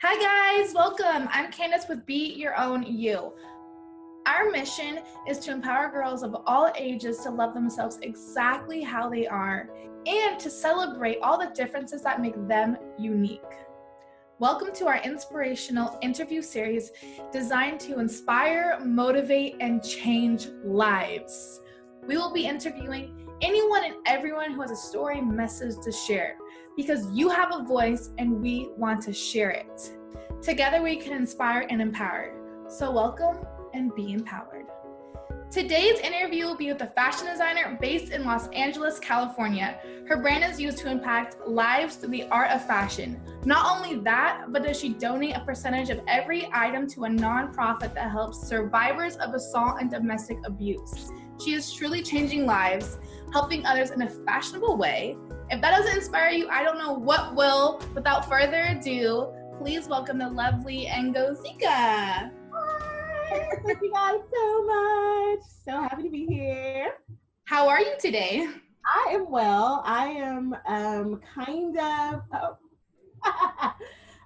Hi guys, welcome. I'm Candace with Be Your Own You. Our mission is to empower girls of all ages to love themselves exactly how they are and to celebrate all the differences that make them unique. Welcome to our Inspirational Interview Series designed to inspire, motivate, and change lives. We will be interviewing anyone and everyone who has a story message to share because you have a voice and we want to share it. Together we can inspire and empower. So welcome and be empowered. Today's interview will be with a fashion designer based in Los Angeles, California. Her brand is used to impact lives through the art of fashion. Not only that, but does she donate a percentage of every item to a nonprofit that helps survivors of assault and domestic abuse. She is truly changing lives, helping others in a fashionable way. If that doesn't inspire you, I don't know what will. Without further ado, please welcome the lovely Ngozika. Thank you guys so much. So happy to be here. How are you today? I am well. I am I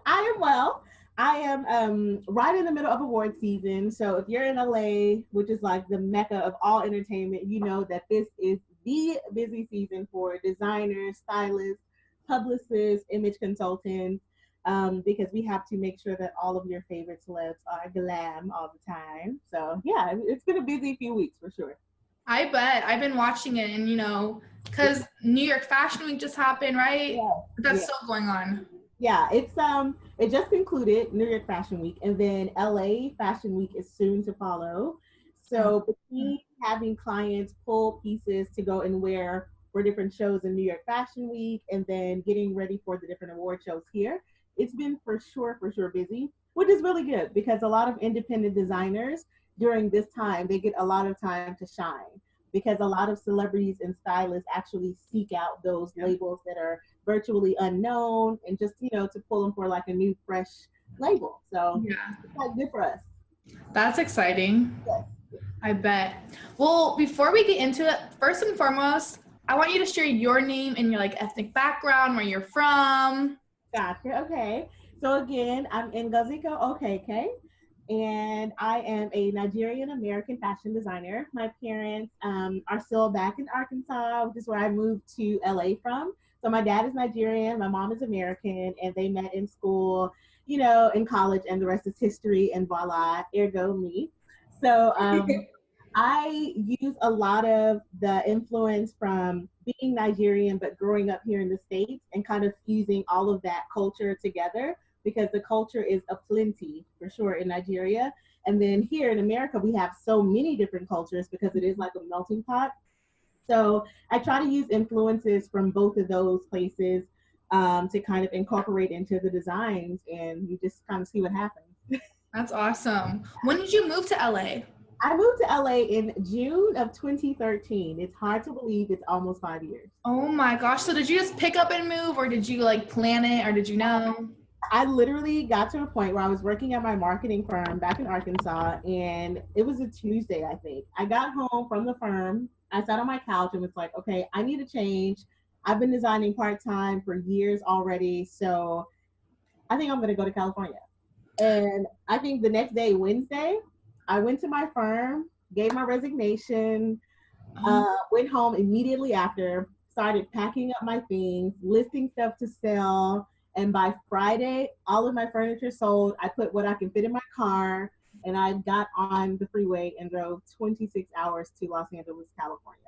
am well. I am right in the middle of award season. So if you're in LA, which is like the mecca of all entertainment, you know that this is the busy season for designers, stylists, publicists, image consultants, because we have to make sure that all of your favorite celebs are glam all the time. So yeah, it's been a busy few weeks for sure. I bet. I've been watching it and, because New York Fashion Week just happened, right? Yeah. That's still going on. Yeah, it just concluded New York Fashion Week, and then LA Fashion Week is soon to follow. So between having clients pull pieces to go and wear for different shows in New York Fashion Week and then getting ready for the different award shows here, it's been for sure busy, which is really good because a lot of independent designers during this time, they get a lot of time to shine because a lot of celebrities and stylists actually seek out those labels that are virtually unknown and just, to pull them for like a new, fresh label. So it's like good for us. That's exciting. Yes. I bet. Well, before we get into it, first and foremost, I want you to share your name and your ethnic background, where you're from. Gotcha. Okay. So again, I'm Ngozika Okeke, and I am a Nigerian American fashion designer. My parents are still back in Arkansas, which is where I moved to LA from. So my dad is Nigerian, my mom is American, and they met in school, in college, and the rest is history, and voila, ergo me. So I use a lot of the influence from being Nigerian, but growing up here in the States and kind of fusing all of that culture together because the culture is aplenty for sure in Nigeria. And then here in America, we have so many different cultures because it is like a melting pot. So I try to use influences from both of those places to kind of incorporate into the designs, and you just kind of see what happens. That's awesome. When did you move to LA? I moved to LA in June of 2013. It's hard to believe it's almost 5 years. Oh my gosh. So did you just pick up and move, or did you plan it, or did you know? I literally got to a point where I was working at my marketing firm back in Arkansas, and it was a Tuesday, I think. I got home from the firm. I sat on my couch and was like, okay, I need a change. I've been designing part-time for years already, so I think I'm going to go to California. And I think the next day, Wednesday, I went to my firm, gave my resignation, went home immediately after, started packing up my things, listing stuff to sell. And by Friday, all of my furniture sold. I put what I can fit in my car, and I got on the freeway and drove 26 hours to Los Angeles, California.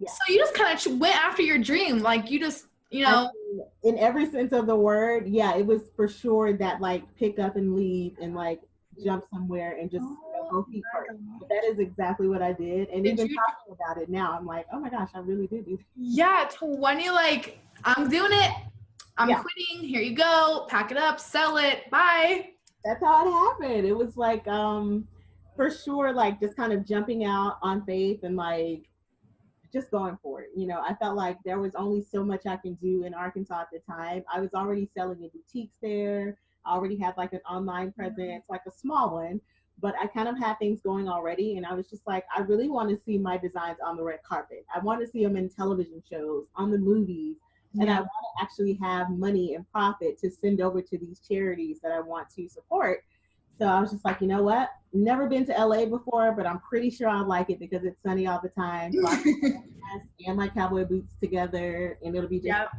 Yeah. So you just kind of went after your dream. You just, in every sense of the word, yeah, it was for sure that pick up and leave and jump somewhere and just go feet first. That is exactly what I did. And even talking about it now, I'm like, oh my gosh, I really did do that. Yeah, when you I'm doing it, I'm quitting, here you go, pack it up, sell it, bye. That's how it happened. It was for sure, just kind of jumping out on faith and just going for it. I felt like there was only so much I can do in Arkansas at the time. I was already selling in boutiques there. I already had an online presence, a small one, but I kind of had things going already. And I was just I really want to see my designs on the red carpet. I want to see them in television shows, on the movies. And I want to actually have money and profit to send over to these charities that I want to support. So I was just like, you know what? Never been to LA before, but I'm pretty sure I'll like it because it's sunny all the time. So I can and my cowboy boots together and it'll be just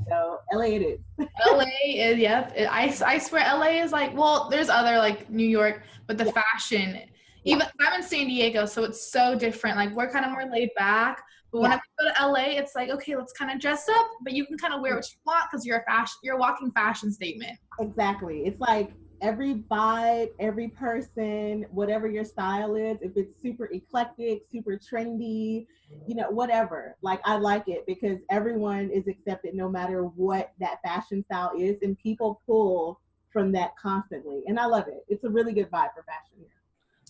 so LA it is. LA is, I swear LA is like, well, there's other like New York, but the fashion, even I'm in San Diego, so it's so different. Like we're kind of more laid back, but when I go to LA, it's like, okay, let's kind of dress up, but you can kind of wear what you want because you're a walking fashion statement. Exactly. It's like every vibe, every person, whatever your style is, if it's super eclectic, super trendy, you know, whatever. Like I like it because everyone is accepted no matter what that fashion style is, and people pull from that constantly. And I love it. It's a really good vibe for fashion here.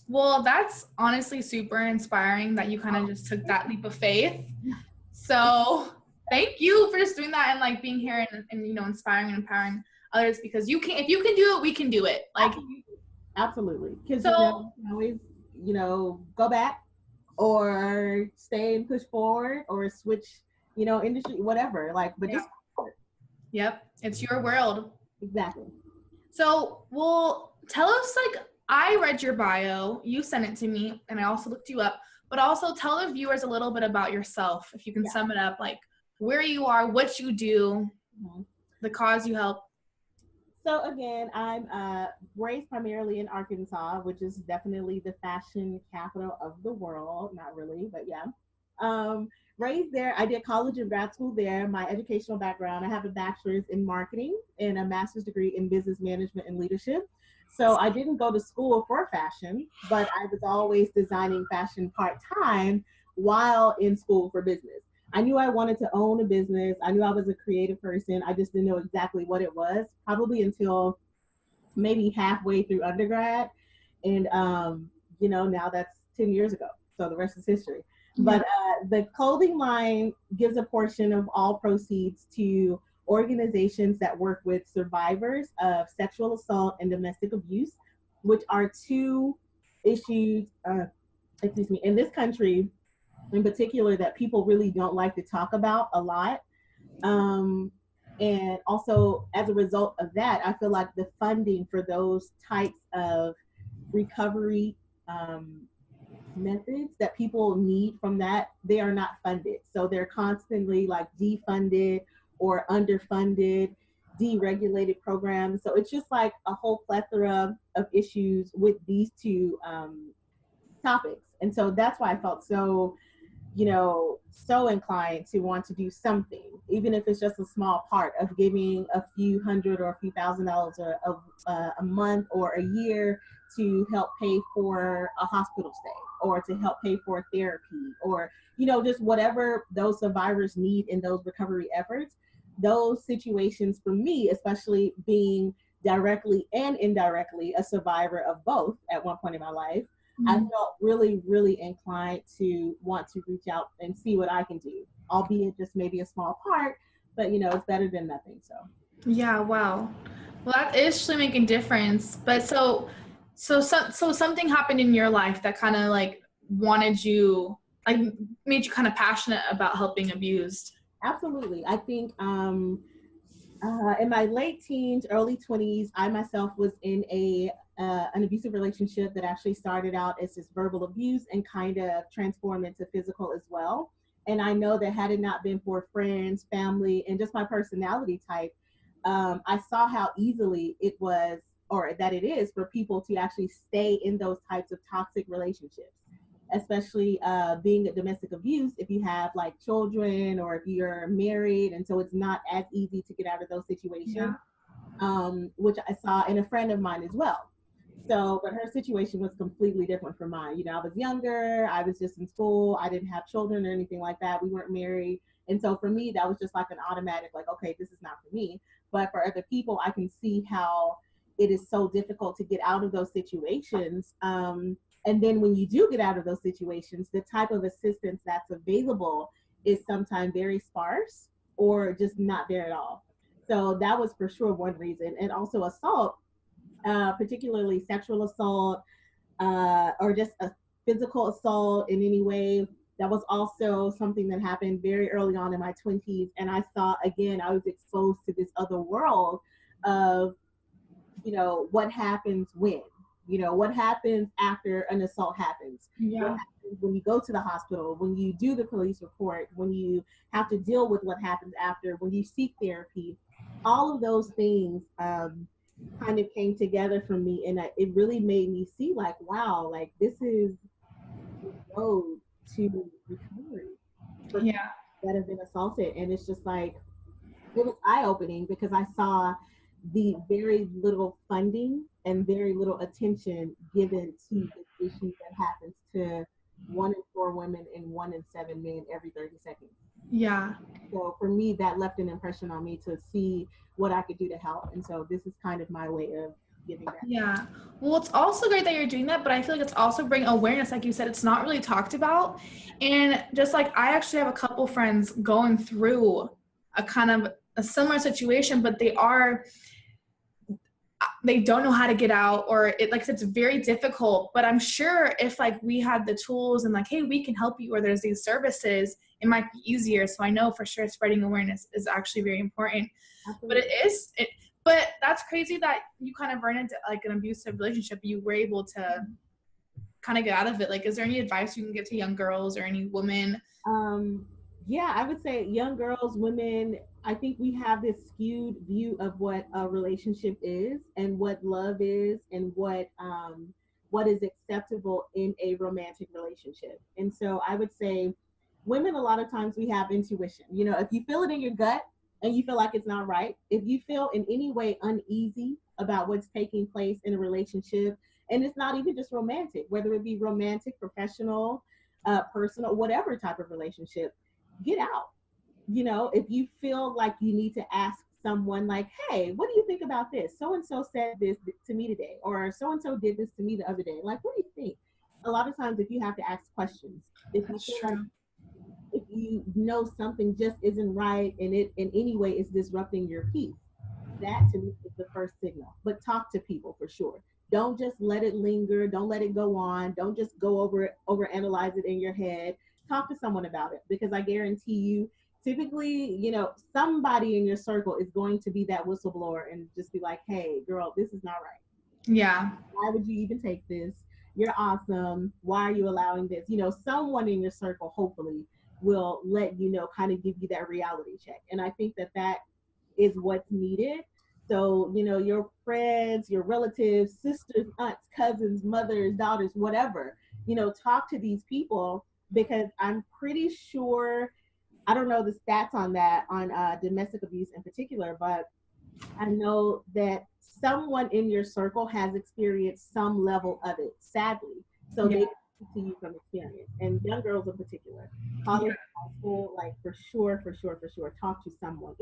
Well, that's honestly super inspiring that you kind of just took that leap of faith. So thank you for just doing that and like being here and you know, inspiring and empowering others, because you can, if you can do it, we can do it. Like absolutely. Because you know, you can always, you know, go back or stay and push forward or switch, you know, industry, whatever. Like, but just it's your world. Exactly. So, well, tell us, like, I read your bio, you sent it to me, and I also looked you up, but also tell the viewers a little bit about yourself, if you can sum it up, like where you are, what you do, the cause you help. So again, I'm raised primarily in Arkansas, which is definitely the fashion capital of the world. Not really, but yeah. Raised there. I did college and grad school there. My educational background, I have a bachelor's in marketing and a master's degree in business management and leadership. So I didn't go to school for fashion, but I was always designing fashion part-time while in school for business. I knew I wanted to own a business. I knew I was a creative person. I just didn't know exactly what it was, probably until maybe halfway through undergrad. And, you know, now that's 10 years ago. So the rest is history. But the clothing line gives a portion of all proceeds to organizations that work with survivors of sexual assault and domestic abuse, which are two issues, in this country in particular that people really don't like to talk about a lot. And also as a result of that, I feel like the funding for those types of recovery methods that people need from that, they are not funded. So they're constantly like defunded or underfunded, deregulated programs. So it's just like a whole plethora of issues with these two topics. And so that's why I felt so, you know, so inclined to want to do something, even if it's just a small part of giving a few hundred or a few $1,000s a month or a year to help pay for a hospital stay or to help pay for therapy or, you know, just whatever those survivors need in those recovery efforts. Those situations for me, especially being directly and indirectly a survivor of both at one point in my life, I felt really, really inclined to want to reach out and see what I can do, albeit just maybe a small part, but you know, it's better than nothing. So yeah, wow. Well, that is actually making a difference. But so something happened in your life that kind of like wanted you, like made you kind of passionate about helping abused. absolutely. I think in my late teens, early 20s, I myself was in an abusive relationship that actually started out as just verbal abuse and kind of transformed into physical as well. And I know that had it not been for friends, family, and just my personality type, I saw how easily it was, or that it is, for people to actually stay in those types of toxic relationships, especially being a domestic abuse if you have like children or if you're married. And so it's not as easy to get out of those situations, which I saw in a friend of mine as well. So, but her situation was completely different from mine. You know, I was younger, I was just in school, I didn't have children or anything like that. We weren't married. And so for me, that was just like an automatic, like, okay, this is not for me. But for other people, I can see how it is so difficult to get out of those situations. And then when you do get out of those situations, the type of assistance that's available is sometimes very sparse or just not there at all. So that was for sure one reason. And also assault, particularly sexual assault, or just a physical assault in any way That was also something that happened very early on in my 20s. And I saw, again, I was exposed to this other world of, what happens when, what happens after an assault happens, what Yeah. happens when you go to the hospital, when you do the police report, when you have to deal with what happens after, when you seek therapy. All of those things kind of came together for me. And it really made me see, like, wow, like this is the road to recovery for people Yeah. that have been assaulted. And it's just like, it was eye-opening because I saw the very little funding and very little attention given to this issue that happens to 1 in 4 women and 1 in 7 men every 30 seconds. Yeah. So for me, that left an impression on me to see what I could do to help. And so this is kind of my way of giving that. Yeah. Well, it's also great that you're doing that, but I feel like it's also bringing awareness. Like you said, it's not really talked about. And just like I actually have a couple friends going through a kind of a similar situation, but they don't know how to get out, or it, like I said, it's very difficult. But I'm sure if like we had the tools and like, hey, we can help you, or there's these services, it might be easier. So I know for sure spreading awareness is actually very important. Absolutely. But that's crazy that you kind of ran into like an abusive relationship. You were able to kind of get out of it. Like, is there any advice you can give to young girls or any women? Yeah, I would say young girls, women, I think we have this skewed view of what a relationship is and what love is and what is acceptable in a romantic relationship. And so I would say women, a lot of times we have intuition. If you feel it in your gut and you feel like it's not right, if you feel in any way uneasy about what's taking place in a relationship, and it's not even just romantic, whether it be romantic, professional, personal, whatever type of relationship, get out. If you feel like you need to ask someone, like, hey, what do you think about this? So and so said this to me today, or so and so did this to me the other day. Like, what do you think? A lot of times, if you have to ask questions, if you That's feel like, true. if you know something just isn't right and it in any way is disrupting your peace, that to me is the first signal. But talk to people for sure. Don't just let it linger. Don't let it go on. Don't just go overanalyze it in your head. Talk to someone about it, because I guarantee you, typically, somebody in your circle is going to be that whistleblower and just be like, hey, girl, this is not right. Yeah. Why would you even take this? You're awesome. Why are you allowing this? Someone in your circle hopefully will let kind of give you that reality check. And I think that is what's needed. So, your friends, your relatives, sisters, aunts, cousins, mothers, daughters, whatever, talk to these people, because I'm pretty sure, I don't know the stats on that, on domestic abuse in particular, but I know that someone in your circle has experienced some level of it, sadly. So Yeah. they speak to you from experience, and young girls in particular, college, high school, like for sure, talk to someone,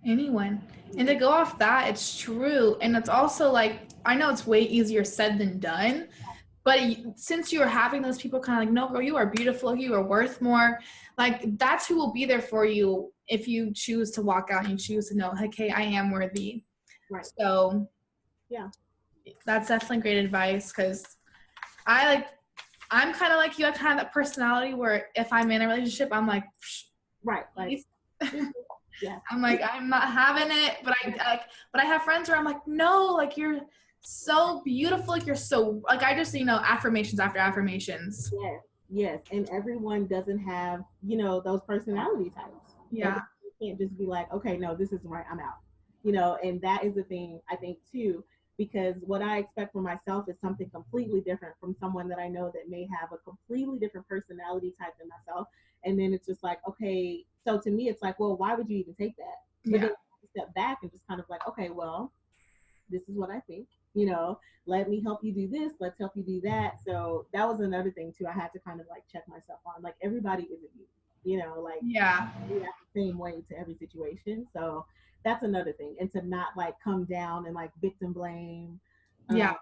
Anyone. And to go off that, it's true. And it's also like, I know it's way easier said than done, but since you're having those people kind of like, no, girl, you are beautiful, you are worth more. Like, that's who will be there for you if you choose to walk out and you choose to know, like, hey, I am worthy. Right. So Yeah. that's definitely great advice, because I'm kind of like you. I kind of have that personality where if I'm in a relationship, I'm like, right. Like, yeah. I'm like, I'm not having it, but I have friends where I'm like, no, like you're so beautiful, like you're so, like I just, affirmations after affirmations. Yes. And everyone doesn't have, those personality types. Yeah. You can't just be like, okay, no, this isn't right, I'm out. And that is the thing, I think, too, because what I expect for myself is something completely different from someone that I know that may have a completely different personality type than myself. And then it's just like, okay, so to me, it's like, well, why would you even take that? But then step back and just kind of like, okay, well, this is what I think, let me help you do this, let's help you do that. So that was another thing too. I had to kind of like check myself on, like, everybody isn't you, like, react the same way to every situation. So that's another thing. And to not like come down and like victim blame, the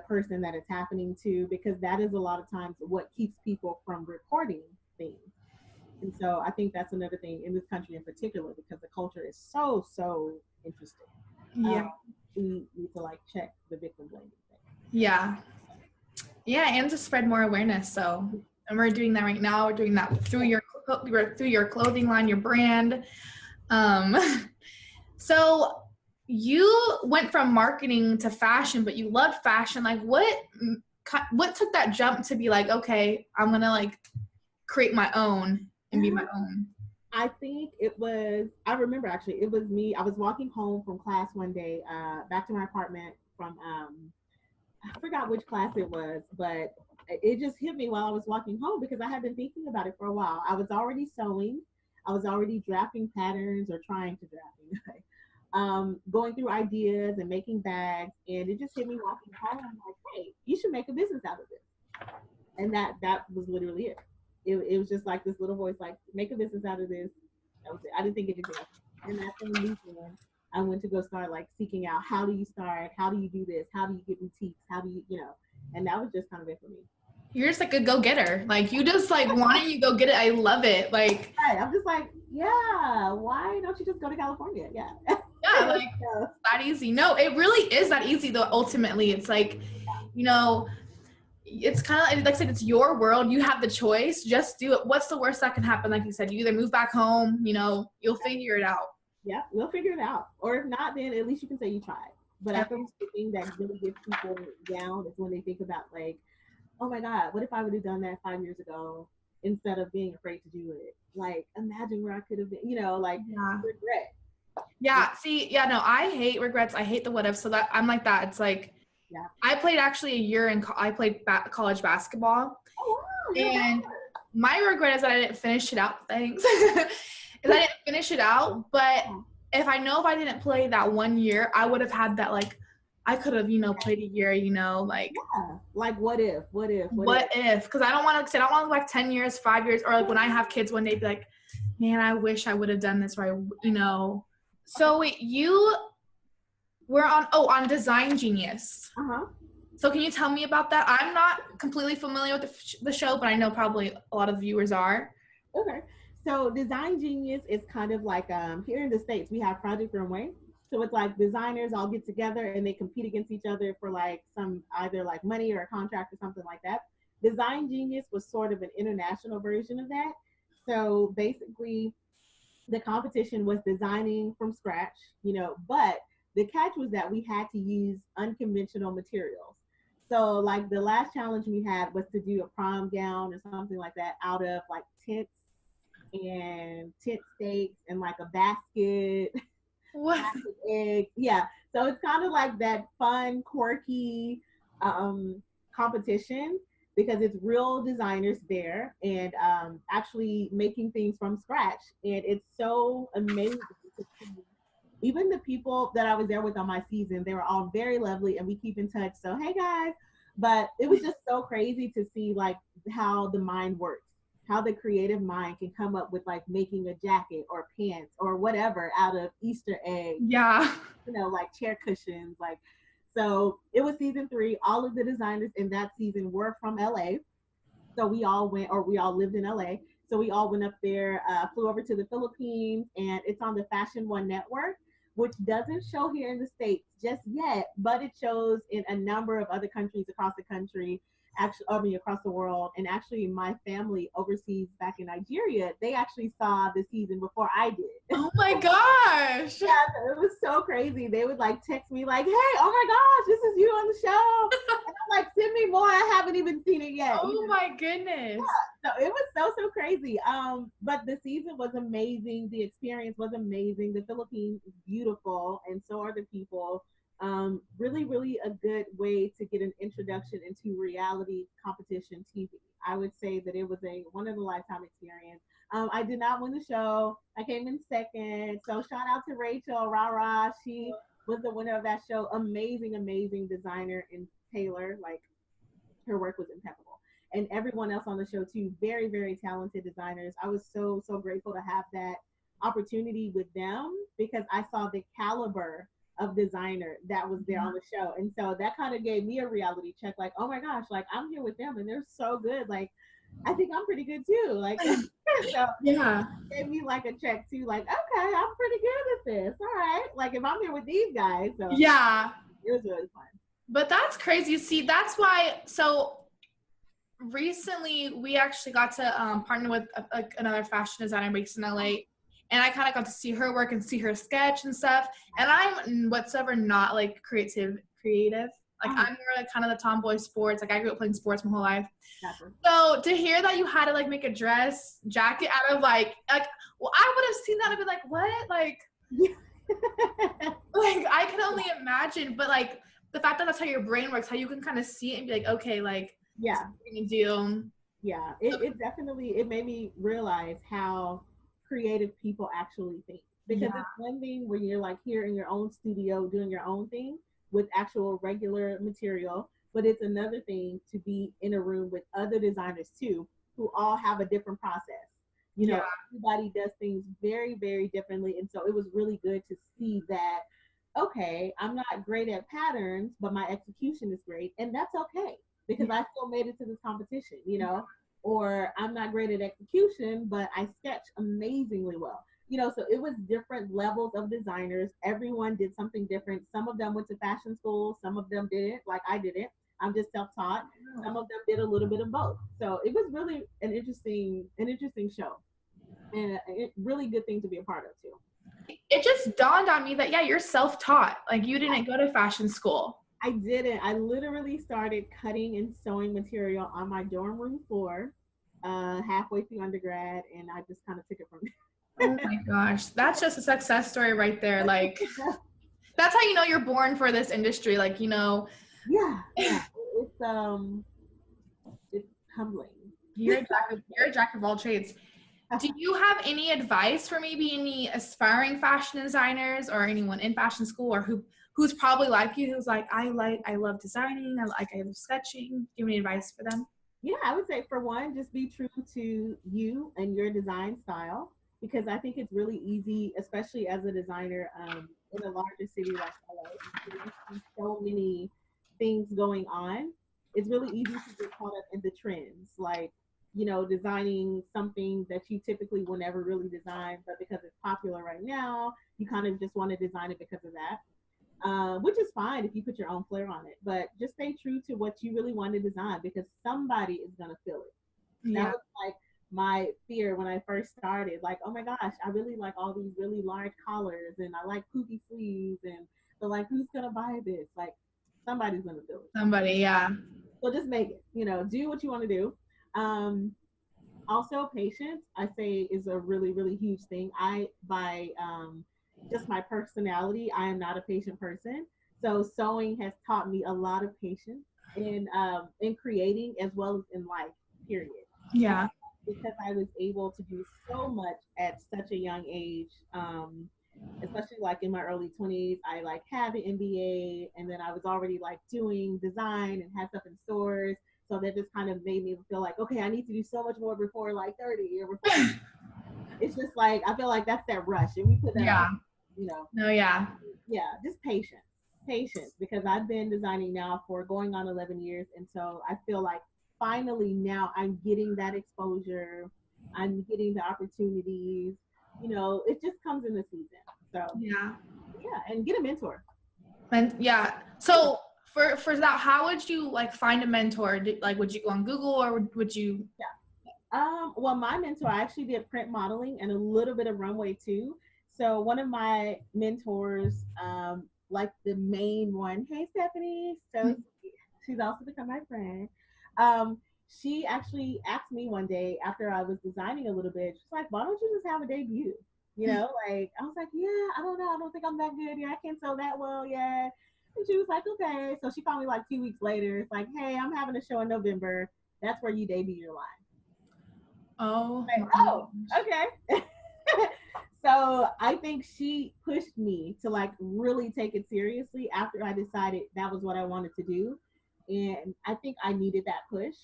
person that it's happening to, because that is a lot of times what keeps people from reporting things. And so I think that's another thing in this country in particular, because the culture is so interesting. We need to like check the victim blaming thing. Yeah, and to spread more awareness. So and we're doing that right now. We're doing that through your clothing line, your brand. So you went from marketing to fashion, but you loved fashion. Like what took that jump to be like, okay, I'm gonna like create my own and be my own? I think I remember actually, it was me. I was walking home from class one day, back to my apartment from, I forgot which class it was, but it just hit me while I was walking home because I had been thinking about it for a while. I was already sewing. I was already drafting patterns or trying to draft anyway. Going through ideas and making bags. And it just hit me walking home. I'm like, hey, you should make a business out of this. And that was literally it. It was just like this little voice, like, make a business out of this. That was it. I didn't think anything else. And that same weekend, I went to go start like seeking out, how do you start? How do you do this? How do you get boutiques? How do you, and that was just kind of it for me. You're just like a go-getter. Like you just like, why don't you go get it? I love it. Like, right. I'm just like, yeah, why don't you just go to California? Yeah. Yeah, like that easy. No, it really is that easy though. Ultimately, it's like, it's kind of like I said, it's your world. You have the choice. Just do it. What's the worst that can happen? Like you said, you either move back home, you'll figure it out. Yeah, we'll figure it out. Or if not, then at least you can say you tried. But I think the thing that really gets people down is when they think about like, oh my God, what if I would have done that 5 years ago instead of being afraid to do it? Like, imagine where I could have been, regret. Yeah. See, yeah, no, I hate regrets. I hate the what if. So that I'm like that. It's like, I played actually a year I played college basketball. Oh, wow, and my regret is that I didn't finish it out. Thanks. Is I didn't finish it out. But if I didn't play that 1 year, I would have had that, like, I could have, played a year, like. Yeah. Like, what if? What if? Because I don't want to, I don't want to, like, 10 years, 5 years, or like when I have kids one day, be like, man, I wish I would have done this, or So wait, you were on Design Genius. Uh-huh. So can you tell me about that? I'm not completely familiar with the show, but I know probably a lot of viewers are. Okay. So Design Genius is kind of like, here in the States, we have Project Runway. So it's like designers all get together and they compete against each other for like some either like money or a contract or something like that. Design Genius was sort of an international version of that. So basically, the competition was designing from scratch, but the catch was that we had to use unconventional materials. So like the last challenge we had was to do a prom gown or something like that out of like tents and tent stakes and like a basket. What? Eggs. Yeah. So it's kind of like that fun, quirky competition because it's real designers there and actually making things from scratch. And it's so amazing to see. Even the people that I was there with on my season, they were all very lovely and we keep in touch. So, hey guys. But it was just so crazy to see like how the mind works, how the creative mind can come up with like making a jacket or pants or whatever out of Easter eggs. Yeah. Like chair cushions. Like, so it was season 3. All of the designers in that season were from LA. So we all lived in LA. So we all went up there, flew over to the Philippines, and it's on the Fashion One network, which doesn't show here in the States just yet, but it shows in a number of other countries across the country, across the world. And actually my family overseas back in Nigeria, they actually saw the season before I did. Oh my gosh. Yeah, it was so crazy. They would like text me like, hey, oh my gosh, this is you on the show. And I'm like, send me more. I haven't even seen it yet. Oh my goodness. Yeah, so it was so crazy. But the season was amazing. The experience was amazing. The Philippines is beautiful, and so are the people. Really, really a good way to get an introduction into reality competition TV. I would say that it was a one of a lifetime experience. I did not win the show. I came in second. So shout out to Rachel Rara. She was the winner of that show. Amazing, amazing designer and tailor. Like her work was impeccable. And everyone else on the show too, very, very talented designers. I was so, so grateful to have that opportunity with them because I saw the caliber of designer that was there on the show. And so that kind of gave me a reality check, like, oh my gosh, like I'm here with them and they're so good. Like, I think I'm pretty good too. Like, so yeah, it gave me like a check too, like, okay, I'm pretty good at this. All right. Like if I'm here with these guys. So yeah. It was really fun. But that's crazy. See, that's why, so recently we actually got to creative with another fashion designer based in LA, and I kind of got to see her work and see her sketch and stuff. And I'm whatsoever not like creative. Like I'm more like kind of the tomboy sports. Like I grew up playing sports my whole life. Gotcha. So to hear that you had to like make a dress jacket out of like well, I would have seen that and been like, what? Like, like I can only imagine. But like the fact that that's how your brain works, how you can kind of see it and be like, okay, like, yeah, you do. yeah. It definitely, it made me realize how creative people actually think. Because Yeah. it's one thing when you're like here in your own studio doing your own thing with actual regular material, but it's another thing to be in a room with other designers too, who all have a different process. You know, everybody does things very, very differently. And so it was really good to see that, okay, I'm not great at patterns, but my execution is great. And that's okay because I still made it to this competition, you know, or I'm not great at execution, but I sketch amazingly well. You know, so it was different levels of designers. Everyone did something different. Some of them went to fashion school, some of them didn't, like I didn't. I'm just self-taught. Some of them did a little bit of both. So it was really an interesting show, and a really good thing to be a part of too. It just dawned on me that you're self-taught. Like you didn't go to fashion school. I didn't. I literally started cutting and sewing material on my dorm room floor halfway through undergrad, and I just kind of took it from there. Oh my gosh, that's just a success story right there. Like that's how you know you're born for this industry. Like, you know. Yeah. It's humbling. You're a jack of all trades. Do you have any advice for maybe any aspiring fashion designers or anyone in fashion school or who's probably like you, who's like, I love designing, I love sketching. Do you have any advice for them? Yeah, I would say for one, just be true to you and your design style, because I think it's really easy, especially as a designer in a larger city like LA, so many things going on. It's really easy to get caught up in the trends, like, you know, designing something that you typically will never really design, but because it's popular right now, you kind of just want to design it because of that. Which is fine if you put your own flair on it, but just stay true to what you really want to design because somebody is going to feel it. Yeah. That was like my fear when I first started. Like, oh my gosh, I really like all these really large collars and I like poofy sleeves, and but like, who's going to buy this? Like, somebody's going to feel it. Somebody, yeah. So just make it, you know, do what you want to do. Also, patience, I say, is a really, really huge thing. By just my personality, I am not a patient person. So sewing has taught me a lot of patience in creating as well as in life, period. Yeah. Because I was able to do so much at such a young age, especially like in my early 20s. I like had an MBA, and then I was already like doing design and had stuff in stores. So that just kind of made me feel like, okay, I need to do so much more before like 30 or before. It's just like, I feel like that's that rush. And we put that on, you know. No, yeah. Yeah, just patience, because I've been designing now for going on 11 years. And so I feel like finally now I'm getting that exposure. I'm getting the opportunities. You know, it just comes in the season. So yeah, and get a mentor. And yeah, so for that, how would you like find a mentor? Like, would you go on Google or would you? Yeah. Well, my mentor, I actually did print modeling and a little bit of runway too. So one of my mentors, like the main one, hey Stephanie, so she's also become my friend. She actually asked me one day after I was designing a little bit, she's like, why don't you just have a debut? You know, like I was like, yeah, I don't know, I don't think I'm that good. Yeah, I can't sew that well yet. And she was like, okay. So she called me like 2 weeks later. It's like, hey, I'm having a show in November. That's where you debut your line. Oh, like, oh, okay. So I think she pushed me to like really take it seriously after I decided that was what I wanted to do. And I think I needed that push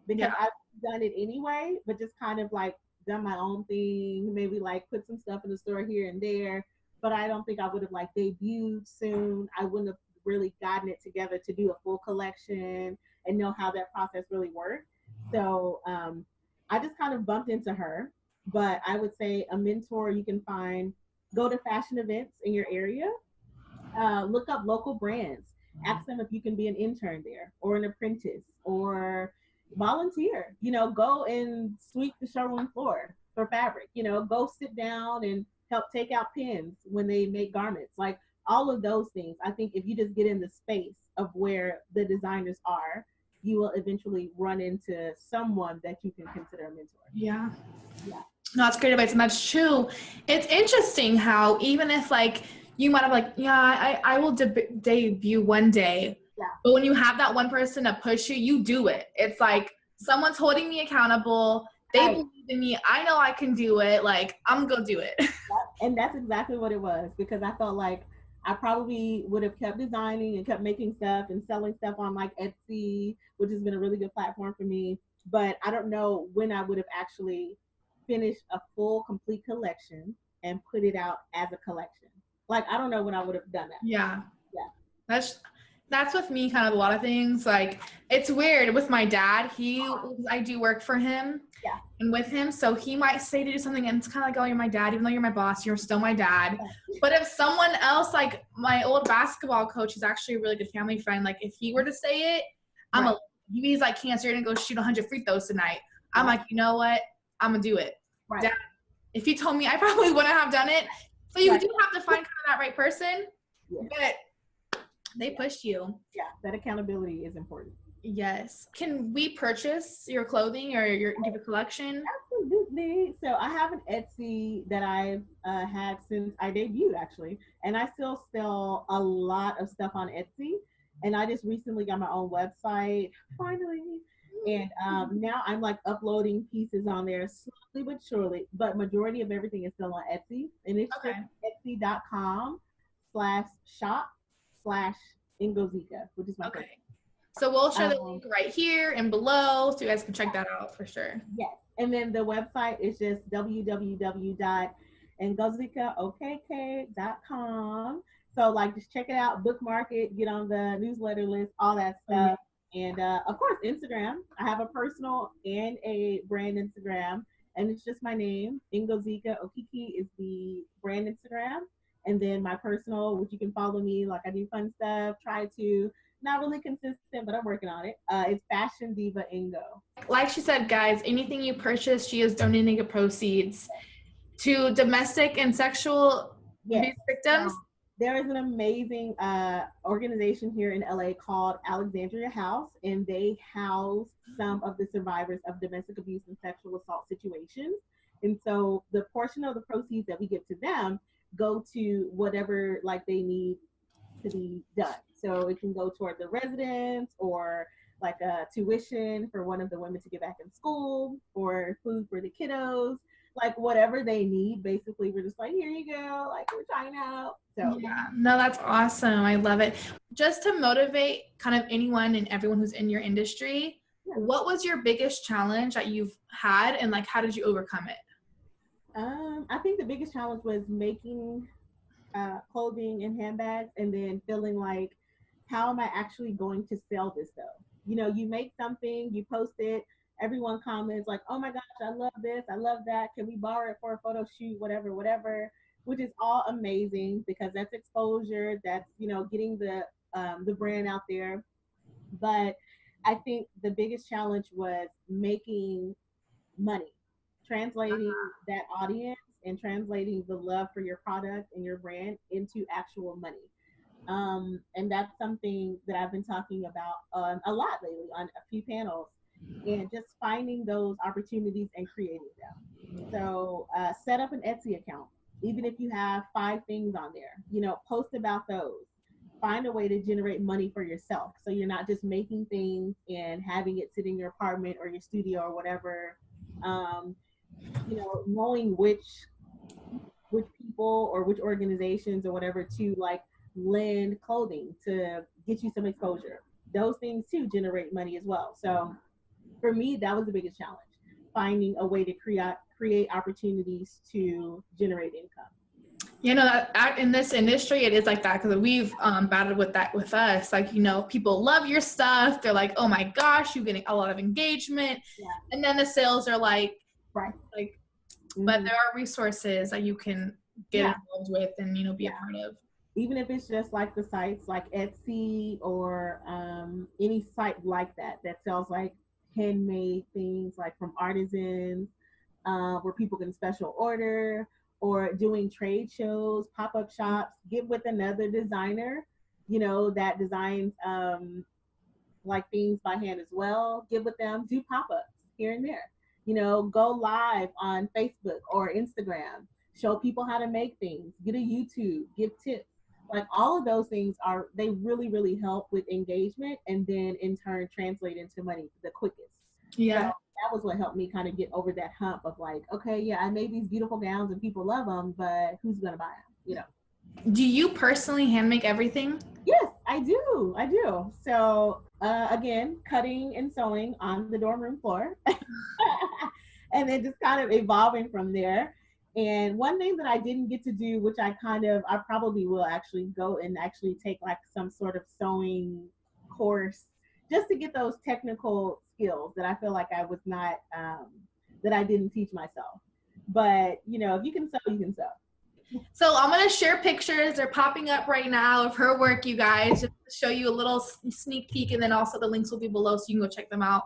because I've done it anyway, but just kind of like done my own thing, maybe like put some stuff in the store here and there. But I don't think I would have like debuted soon. I wouldn't have really gotten it together to do a full collection and know how that process really worked. So I just kind of bumped into her. But I would say a mentor you can find, go to fashion events in your area, look up local brands, ask them if you can be an intern there or an apprentice, or volunteer, go and sweep the showroom floor for fabric, go sit down and help take out pins when they make garments. Like all of those things. I think if you just get in the space of where the designers are, you will eventually run into someone that you can consider a mentor. Yeah. Yeah. No, that's great advice, and that's true. It's interesting how even if like you might have like, yeah, I will debut one day, Yeah. but when you have that one person to push you, you do it. It's like someone's holding me accountable. They believe in me. I know I can do it. Like I'm gonna do it. And that's exactly what it was, because I felt like I probably would have kept designing and kept making stuff and selling stuff on like Etsy, which has been a really good platform for me. But I don't know when I would have actually finished a full, complete collection and put it out as a collection. Like, I don't know when I would have done that. Yeah. Yeah. That's with me kind of a lot of things. Like it's weird with my dad. I do work for him. Yeah. And with him, so he might say to do something and it's kind of like, oh, you're my dad, even though you're my boss, you're still my dad. Yeah. But if someone else, like my old basketball coach is actually a really good family friend, like if he were to say it, he's like, Candace, you're gonna go shoot 100 free throws tonight. I'm like, you know what, I'm gonna do it. Right. Dad, if he told me, I probably wouldn't have done it. So you do have to find kind of that right person. But they pushed you. Yeah, that accountability is important. Yes. Can we purchase your clothing or your collection? Absolutely. So I have an Etsy that I've had since I debuted, actually, and I still sell a lot of stuff on Etsy. And I just recently got my own website, finally. And now I'm like uploading pieces on there slowly but surely. But majority of everything is still on Etsy, and it's just etsy.com/shop/Ingozika, which is my favorite. So we'll share the link right here and below so you guys can check that out for sure. Yes. And then the website is just www.ingozikaokk.com. So like just check it out, bookmark it, get on the newsletter list, all that stuff. And of course, Instagram. I have a personal and a brand Instagram, and it's just my name. Ingozika Okiki is the brand Instagram. And then my personal, which you can follow me, like I do fun stuff, try to, not really consistent, but I'm working on it. It's Fashion Diva Ingo. Like she said, guys, anything you purchase, she is donating the proceeds to domestic and sexual abuse victims. There is an amazing organization here in LA called Alexandria House, and they house some of the survivors of domestic abuse and sexual assault situations. And so the portion of the proceeds that we give to them go to whatever like they need to be done. So it can go toward the residents, or like a tuition for one of the women to get back in school, or food for the kiddos, like whatever they need. Basically, we're just like, here you go, like we're trying out. So yeah, no, that's awesome. I love it. Just to motivate kind of anyone and everyone who's in your industry, what was your biggest challenge that you've had, and like how did you overcome it? I think the biggest challenge was making clothing and handbags, and then feeling like, how am I actually going to sell this though? You know, you make something, you post it, everyone comments like, oh my gosh, I love this, I love that, can we borrow it for a photo shoot, whatever, which is all amazing because that's exposure, that's, you know, getting the brand out there. But I think the biggest challenge was making money, translating that audience and translating the love for your product and your brand into actual money. And that's something that I've been talking about a lot lately on a few panels, and just finding those opportunities and creating them. So set up an Etsy account, even if you have 5 things on there, you know, post about those. Find a way to generate money for yourself, so you're not just making things and having it sit in your apartment or your studio or whatever. You know, knowing which people or which organizations or whatever to like lend clothing to get you some exposure. Those things too generate money as well. So for me, that was the biggest challenge, finding a way to create opportunities to generate income. You know, in this industry, it is like that, because we've battled with that with us. Like, you know, people love your stuff. They're like, oh my gosh, you're getting a lot of engagement. Yeah. And then the sales are like, but there are resources that you can get involved with and, you know, be a part of. Even if it's just like the sites like Etsy or any site like that sells like handmade things like from artisans, where people can special order, or doing trade shows, pop-up shops. Get with another designer, that designs like things by hand as well. Get with them, do pop-ups here and there. Go live on Facebook or Instagram, show people how to make things, get a YouTube, give tips. Like all of those things they really, really help with engagement, and then in turn translate into money the quickest. Yeah. So that was what helped me kind of get over that hump of like, okay, yeah, I made these beautiful gowns and people love them, but who's going to buy them, Do you personally hand make everything? Yes, I do. So again, cutting and sewing on the dorm room floor. And then just kind of evolving from there. And one thing that I didn't get to do, which I probably will actually go and actually take like some sort of sewing course just to get those technical skills that I feel like I was not, that I didn't teach myself. But, if you can sew, you can sew. So I'm going to share pictures. They're popping up right now of her work, you guys, just to show you a little sneak peek. And then also the links will be below so you can go check them out.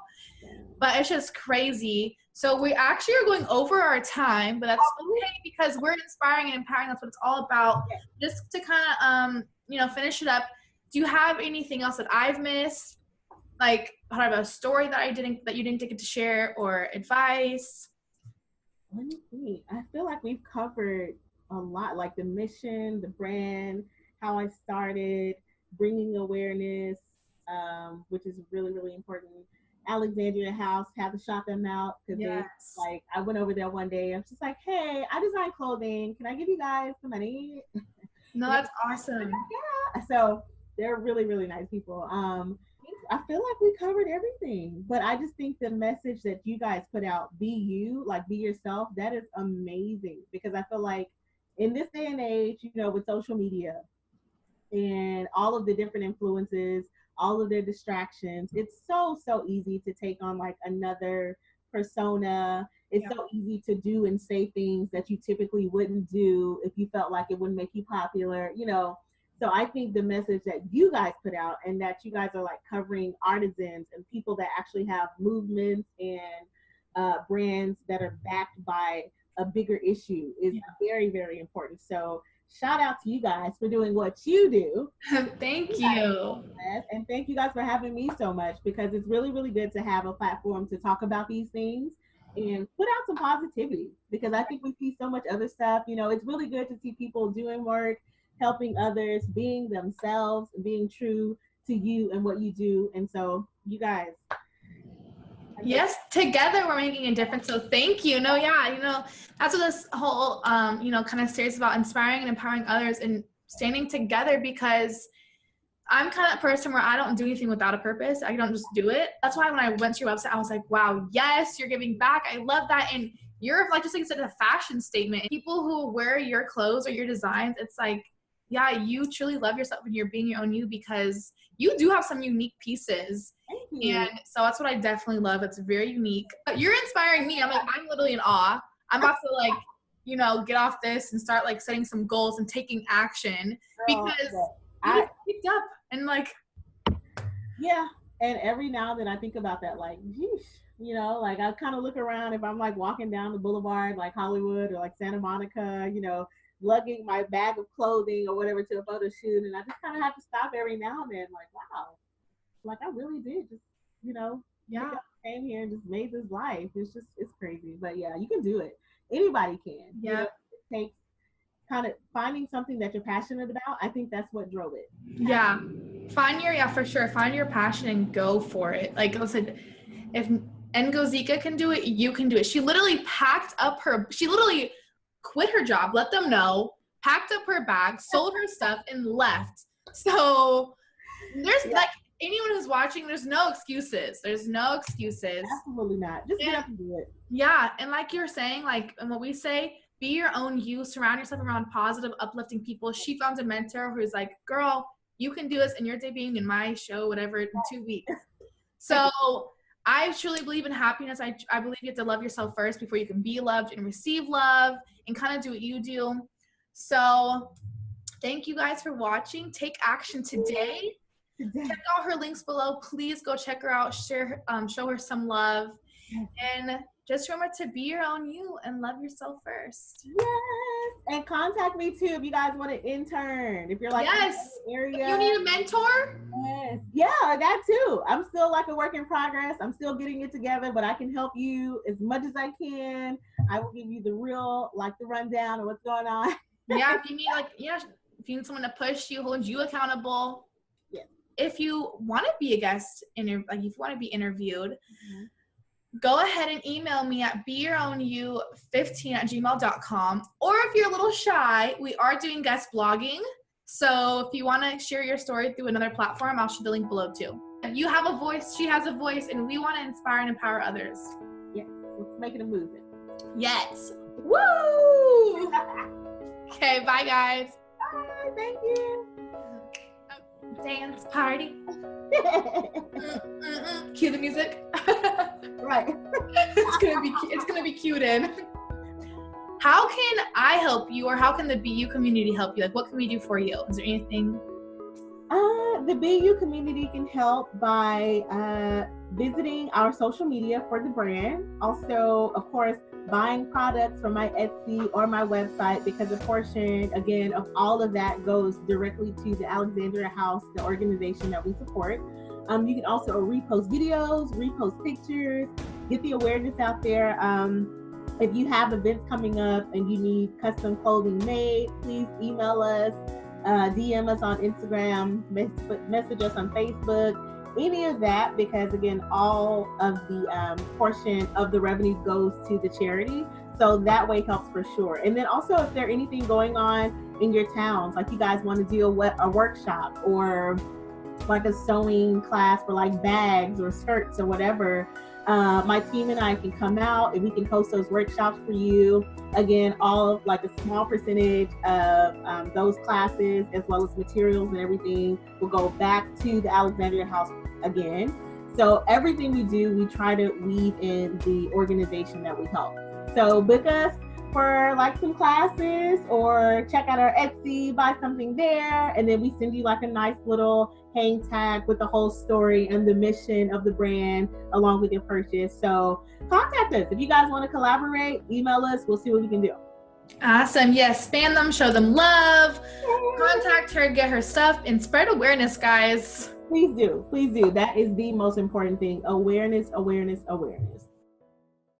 But it's just crazy. So we actually are going over our time, but that's okay because we're inspiring and empowering. That's what it's all about. Just to kind of, finish it up. Do you have anything else that I've missed? Like part of a story that you didn't get to share, or advice? Let me see. I feel like we've covered a lot, like the mission, the brand, how I started, bringing awareness, which is really, really important. Alexandria House, have to shout them out because like I went over there one day. I'm just like, hey, I design clothing. Can I give you guys some money? No, that's awesome. Yeah. So they're really, really nice people. I feel like we covered everything, but I just think the message that you guys put out, be you, like be yourself, that is amazing, because I feel like in this day and age, with social media and all of the different influences, all of their distractions, it's so easy to take on like another persona. It's so easy to do and say things that you typically wouldn't do if you felt like it wouldn't make you popular, So I think the message that you guys put out, and that you guys are like covering artisans and people that actually have movements and brands that are backed by a bigger issue, is very, very important. So shout out to you guys for doing what you do. Thank you. And thank you guys for having me so much, because it's really, really good to have a platform to talk about these things and put out some positivity, because I think we see so much other stuff. It's really good to see people doing work, helping others, being themselves, being true to you and what you do. And so you guys. Yes, together we're making a difference. So thank you. No, yeah, that's what this whole, kind of series about, inspiring and empowering others and standing together, because I'm kind of that person where I don't do anything without a purpose. I don't just do it. That's why when I went to your website, I was like, wow, yes, you're giving back. I love that. And you're like, just like you said, a fashion statement. People who wear your clothes or your designs, it's like, yeah, you truly love yourself and you're being your own you, because you do have some unique pieces. And so that's what I definitely love. It's very unique. You're inspiring me. I'm literally in awe. I'm about to get off this and start like setting some goals and taking action, because I picked up and like. Yeah. And every now and then I think about that, like, geesh, like I kind of look around if I'm like walking down the boulevard, like Hollywood or like Santa Monica, lugging my bag of clothing or whatever to a photo shoot. And I just kind of have to stop every now and then, like, wow, like I really did just, came here and just made this life. It's crazy. But yeah, you can do it. Anybody can. Yeah. It takes kind of finding something that you're passionate about. I think that's what drove it. Yeah. For sure. Find your passion and go for it. Like, listen, if Ngozika can do it, you can do it. She literally quit her job, let them know, packed up her bag, sold her stuff, and left. So there's like, anyone who's watching, there's no excuses. Absolutely not. Just get up and do it. Yeah. And like you're saying, like, and what we say, be your own you, surround yourself around positive, uplifting people. She found a mentor who's like, girl, you can do this, and you're debuting in my show, whatever, in 2 weeks. So I truly believe in happiness. I believe you have to love yourself first before you can be loved and receive love and kind of do what you do. So thank you guys for watching. Take action today. Check out her links below. Please go check her out. Share, show her some love. And just remember to be your own you and love yourself first. Yes. And contact me too if you guys want to intern. If you're like yes, in the area. If you need a mentor. Yes. Yeah, that too. I'm still like a work in progress. I'm still getting it together, but I can help you as much as I can. I will give you the real, like the rundown of what's going on. Yeah, if you need if you need someone to push you, hold you accountable. Yeah. If you want to be a guest, if you want to be interviewed, go ahead and email me at beyourownYou15@gmail.com. Or if you're a little shy, we are doing guest blogging. So if you want to share your story through another platform, I'll show the link below too. You have a voice, she has a voice, and we want to inspire and empower others. Yes, let's make it a movement. Yes. Woo! Okay, bye guys. Bye, thank you. Dance party. Cue the music. Right. It's gonna be cued in. How can I help you, or how can the BU community help you? Like, what can we do for you? Is there anything? The BU community can help by visiting our social media for the brand. Also, of course, buying products from my Etsy or my website, because a portion, again, of all of that goes directly to the Alexandria House, the organization that we support. You can also repost videos, repost pictures, get the awareness out there. If you have events coming up and you need custom clothing made, please email us, DM us on Instagram, message us on Facebook, any of that, because again, all of the portion of the revenue goes to the charity. So that way helps for sure. And then also, if there's anything going on in your towns, like you guys want to do a workshop or like a sewing class for like bags or skirts or whatever, my team and I can come out and we can host those workshops for you. Again, all of like a small percentage of those classes, as well as materials and everything, will go back to the Alexandria House again. So everything we do, we try to weave in the organization that we help. So book us for like some classes, or check out our Etsy, buy something there, and then we send you like a nice little hang tag with the whole story and the mission of the brand along with your purchase. So contact us if you guys want to collaborate. Email us, we'll see what we can do. Awesome. Yes, spam them, show them love. Contact her, get her stuff, and spread awareness, guys. Please do. That is the most important thing. Awareness.